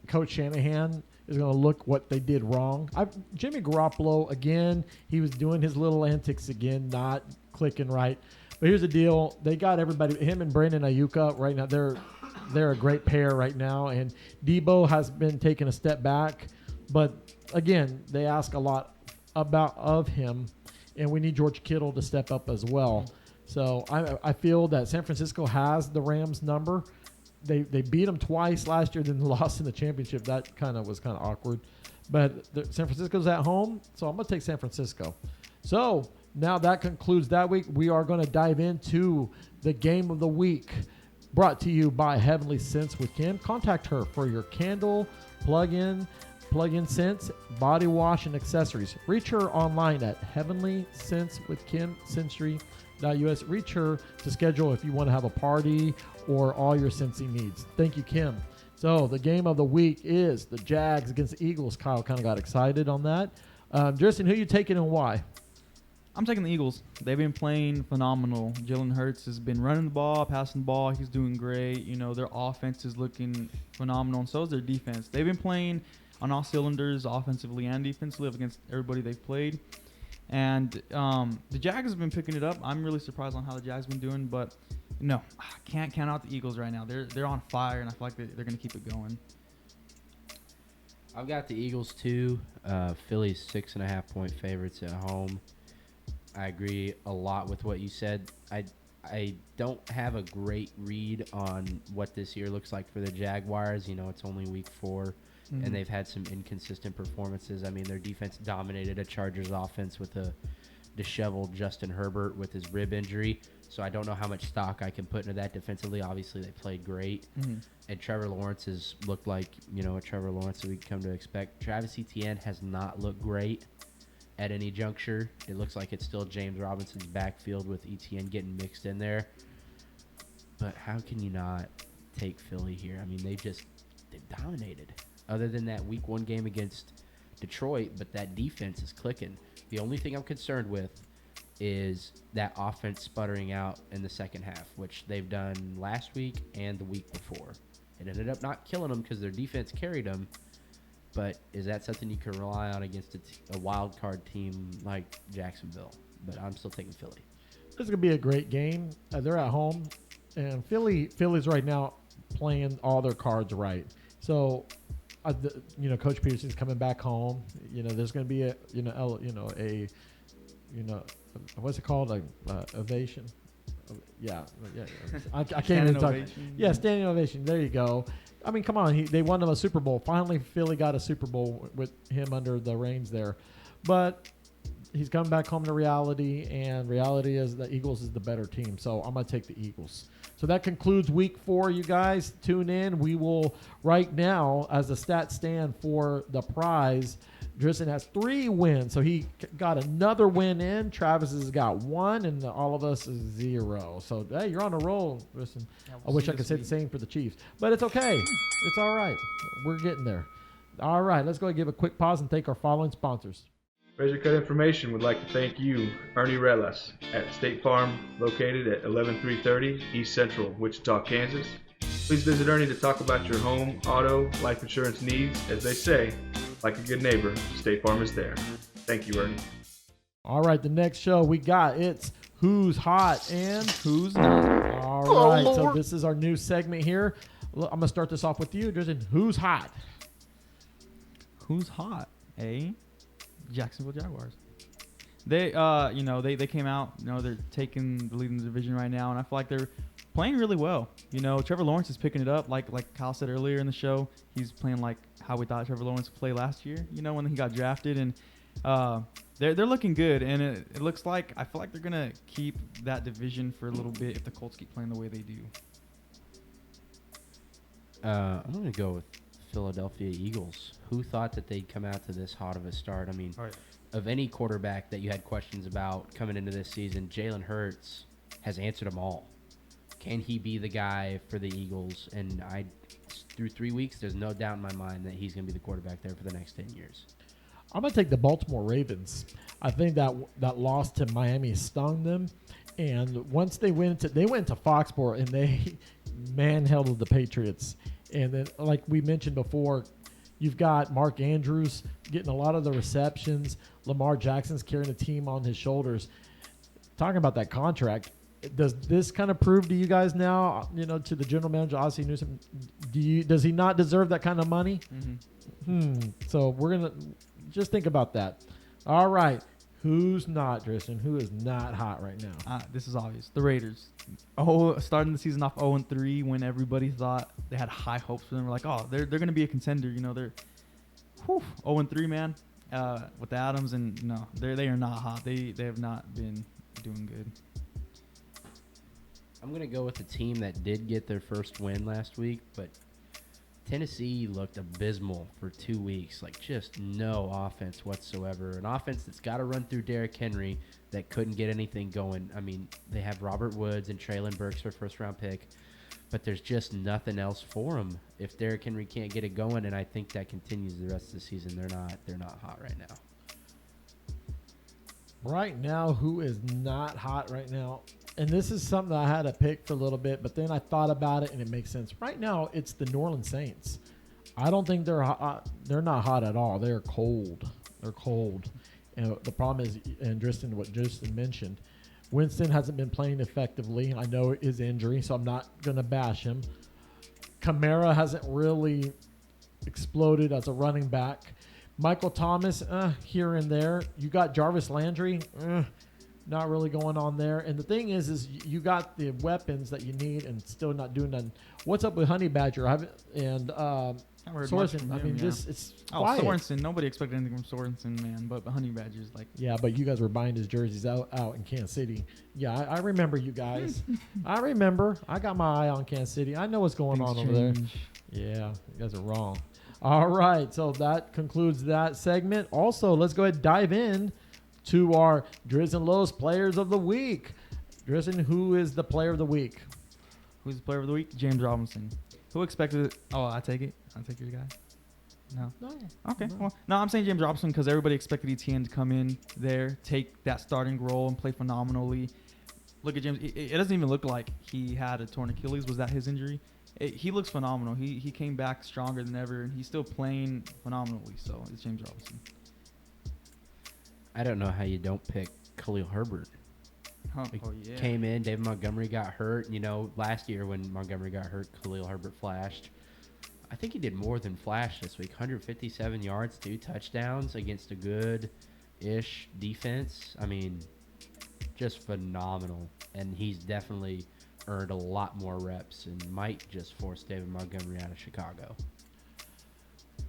Coach Shanahan is going to look what they did wrong. Jimmy Garoppolo, again, he was doing his little antics again, not clicking right. But here's the deal. They got everybody, him and Brandon Ayuka right now, they're a great pair right now. And Debo has been taking a step back. But, again, they ask a lot of him. And we need George Kittle to step up as well. So I feel that San Francisco has the Rams number. They beat them twice last year, then lost in the championship. That was kind of awkward. But San Francisco's at home, so I'm going to take San Francisco. So now that concludes that week. We are going to dive into the game of the week, brought to you by Heavenly Scents with Kim. Contact her for your candle, plug-in scents, body wash, and accessories. Reach her online at Heavenly Scents with Kim Sensory.us. Reach her to schedule if you want to have a party or all your scentsy needs. Thank you, Kim. So the game of the week is the Jags against the Eagles. Kyle kind of got excited on that. Justin, who you taking and why? I'm taking the Eagles. They've been playing phenomenal. Jalen Hurts has been running the ball, passing the ball. He's doing great. Their offense is looking phenomenal, and so is their defense. They've been playing on all cylinders, offensively and defensively, against everybody they've played. And the Jags have been picking it up. I'm really surprised on how the Jags have been doing, but no, I can't count out the Eagles right now. They're on fire, and I feel like they're going to keep it going. I've got the Eagles too. Philly's 6.5-point favorites at home. I agree a lot with what you said. I don't have a great read on what this year looks like for the Jaguars. It's only week 4, and they've had some inconsistent performances. I mean, their defense dominated a Chargers offense with a disheveled Justin Herbert with his rib injury. So I don't know how much stock I can put into that defensively. Obviously, they played great. And Trevor Lawrence has looked like, a Trevor Lawrence that we come to expect. Travis Etienne has not looked great at any juncture. It looks like it's still James Robinson's backfield with Etienne getting mixed in there. But how can you not take Philly here? I mean, they've dominated. Other than that week 1 game against Detroit, but that defense is clicking. The only thing I'm concerned with is that offense sputtering out in the second half, which they've done last week and the week before. It ended up not killing them because their defense carried them. But is that something you can rely on against a wild card team like Jacksonville? But I'm still taking Philly. This is going to be a great game. They're at home, and Philly's right now playing all their cards right. So, Coach Peterson's coming back home. There's going to be what's it called? Like ovation. Yeah. I can't even talk. Yeah, standing ovation. There you go. I mean, come on. They won them a Super Bowl. Finally, Philly got a Super Bowl with him under the reins there. But he's coming back home to reality, and reality is the Eagles is the better team. So I'm going to take the Eagles. So that concludes week 4, you guys. Tune in. We will, right now, as the stats stand for the prize, Drisson has 3 wins. So he got another win in. Travis has got 1, and all of us is 0. So, hey, you're on a roll, Drisson. I wish I could say the same for the Chiefs. But it's okay. It's all right. We're getting there. All right, let's go and give a quick pause and thank our following sponsors. Razor Cut Information would like to thank you, Ernie Relas, at State Farm, located at 11330 East Central, Wichita, Kansas. Please visit Ernie to talk about your home, auto, life insurance needs. As they say, like a good neighbor, State Farm is there. Thank you, Ernie. All right, the next show we got, it's Who's Hot and Who's Not. All right, so this is our new segment here. I'm going to start this off with you. Drisson, who's hot? Who's hot? Jacksonville Jaguars. They came out. They're taking the lead in the division right now, and I feel like they're playing really well. Trevor Lawrence is picking it up. Like Kyle said earlier in the show, he's playing like how we thought Trevor Lawrence would play last year. When he got drafted, and they're looking good. And it looks like I feel like they're gonna keep that division for a little bit if the Colts keep playing the way they do. I'm gonna go with Philadelphia Eagles. Who thought that they'd come out to this hot of a start? I mean, of any quarterback that you had questions about coming into this season, Jalen Hurts has answered them all. Can he be the guy for the Eagles? And through 3 weeks, there's no doubt in my mind that he's going to be the quarterback there for the next 10 years. I'm going to take the Baltimore Ravens. I think that loss to Miami stung them. And once they went to Foxborough and they manhandled the Patriots. And then, like we mentioned before, you've got Mark Andrews getting a lot of the receptions. Lamar Jackson's carrying the team on his shoulders. Talking about that contract, does this kind of prove to you guys now, to the general manager, Ozzie Newsome, does he not deserve that kind of money? Mm-hmm. So we're going to just think about that. All right. Who's not, Drisson? Who is not hot right now? This is obvious. The Raiders. Starting the season off 0-3 when everybody thought they had high hopes for them. We're like, they're going to be a contender. They're 0-3, man. With Adams, and no, they are not hot. They have not been doing good. I'm going to go with a team that did get their first win last week, but Tennessee looked abysmal for 2 weeks, like just no offense whatsoever. An offense that's got to run through Derrick Henry that couldn't get anything going. I mean, they have Robert Woods and Traylon Burks for first-round pick, but there's just nothing else for them. If Derrick Henry can't get it going, and I think that continues the rest of the season, they're not hot right now. Right now, who is not hot right now? And this is something I had to pick for a little bit, but then I thought about it and it makes sense. Right now, it's the New Orleans Saints. I don't think they're hot. They're not hot at all. They're cold. They're cold. And the problem is, and what Justin mentioned, Winston hasn't been playing effectively. I know his injury, so I'm not going to bash him. Kamara hasn't really exploded as a running back. Michael Thomas, here and there. You got Jarvis Landry, not really going on there. And the thing is you got the weapons that you need and still not doing nothing. What's up with Honey Badger? Sorensen. I mean, it's quiet. Sorensen. Nobody expected anything from Sorensen, man. But Honey Badger's like. Yeah, but you guys were buying his jerseys out in Kansas City. Yeah, I remember you guys. I remember. I got my eye on Kansas City. I know what's going on over there. Yeah, you guys are wrong. All right, so that concludes that segment. Also, let's go ahead and dive in to our Driz and Lowe's Players of the Week. Drizzen, who is the Player of the Week? Who's the Player of the Week? James Robinson. Who expected it? Oh, I take it. I take your guy. No. Okay. No. Well, no, I'm saying James Robinson because everybody expected Etienne to come in there, take that starting role, and play phenomenally. Look at James. It doesn't even look like he had a torn Achilles. Was that his injury? He looks phenomenal. He came back stronger than ever, and he's still playing phenomenally. So it's James Robinson. I don't know how you don't pick Khalil Herbert. Yeah. Came in, David Montgomery got hurt. You know, last year when Montgomery got hurt, Khalil Herbert flashed. I think he did more than flash this week. 157 yards, 2 touchdowns against a good-ish defense. I mean, just phenomenal. And he's definitely earned a lot more reps and might just force David Montgomery out of Chicago.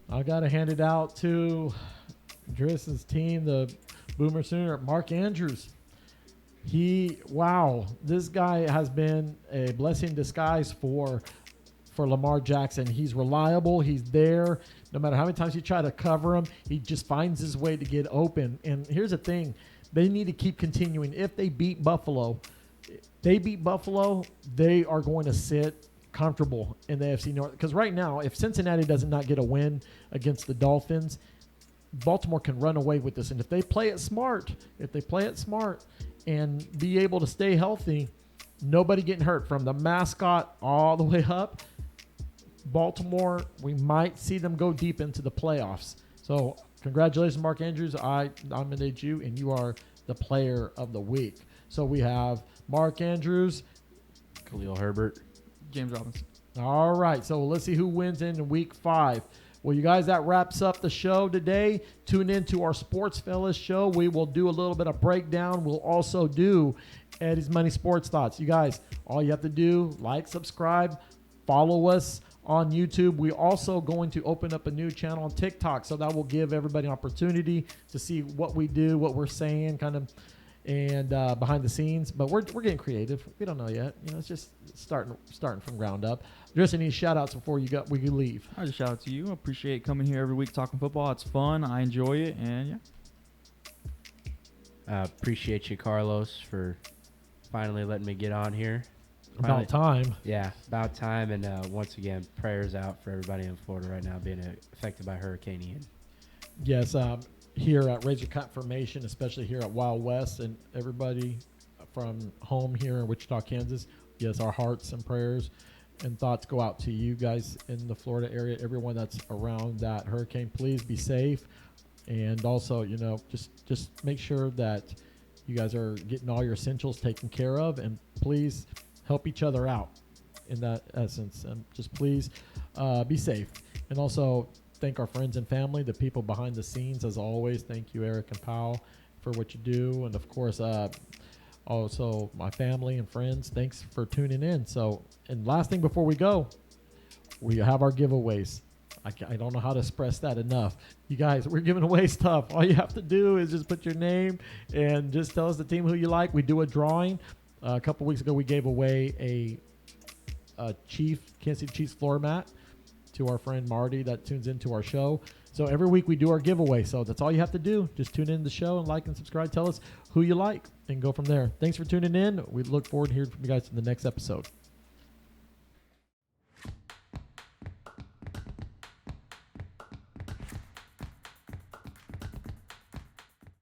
I got to hand it out to Driz's team, the Boomer Sooner, Mark Andrews. This guy has been a blessing in disguise for Lamar Jackson. He's reliable. He's there. No matter how many times you try to cover him, he just finds his way to get open. And here's the thing. They need to keep continuing. If they beat Buffalo, they are going to sit comfortable in the AFC North. Because right now, if Cincinnati does not get a win against the Dolphins, Baltimore can run away with this. And if they play it smart, and be able to stay healthy, nobody getting hurt from the mascot all the way up, Baltimore, we might see them go deep into the playoffs. So congratulations, Mark Andrews. I nominate you, and you are the Player of the Week. So we have Mark Andrews, Khalil Herbert, James Robinson. All right, so let's see who wins in Week 5. Well, you guys, that wraps up the show today. Tune in to our Sports Fellas show. We will do a little bit of breakdown. We'll also do Eddie's Money Sports Thoughts. You guys, all you have to do, like, subscribe, follow us on YouTube. We're also going to open up a new channel on TikTok, so that will give everybody an opportunity to see what we do, what we're saying, kind of, and behind the scenes. But we're getting creative. We don't know yet. You know, it's just starting from ground up. Just any shout outs before we leave. I just shout out to you. I appreciate coming here every week talking football. It's fun. I enjoy it, and yeah. Appreciate you, Carlos, for finally letting me get on here. About time. Yeah, about time. And once again, prayers out for everybody in Florida right now being affected by Hurricane Ian. Yes, here at Razor Confirmation, especially here at Wild West, and everybody from home here in Wichita, Kansas, yes, our hearts and prayers and thoughts go out to you guys in the Florida area, everyone that's around that hurricane. Please be safe, and also, you know, just make sure that you guys are getting all your essentials taken care of, and please help each other out in that essence, and just please be safe. And also thank our friends and family, the people behind the scenes, as always. Thank you, Eric and Powell, for what you do, and of course also my family and friends, thanks for tuning in. So, and last thing before we go, we have our giveaways. I don't know how to express that enough. You guys, we're giving away stuff. All you have to do is just put your name and just tell us the team who you like. We do a drawing. A couple weeks ago, we gave away a Kansas City Chiefs floor mat to our friend Marty that tunes into our show. So every week we do our giveaway. So that's all you have to do. Just tune in the show and like and subscribe. Tell us who you like and go from there. Thanks for tuning in. We look forward to hearing from you guys in the next episode.